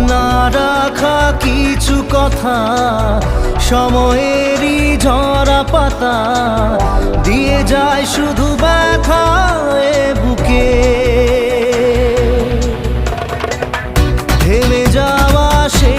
না রাখা কিছু কথা, সময়েরই ঝরা পাতা দিয়ে যায় শুধু ব্যথা এ বুকে। থেমে যাওয়া সে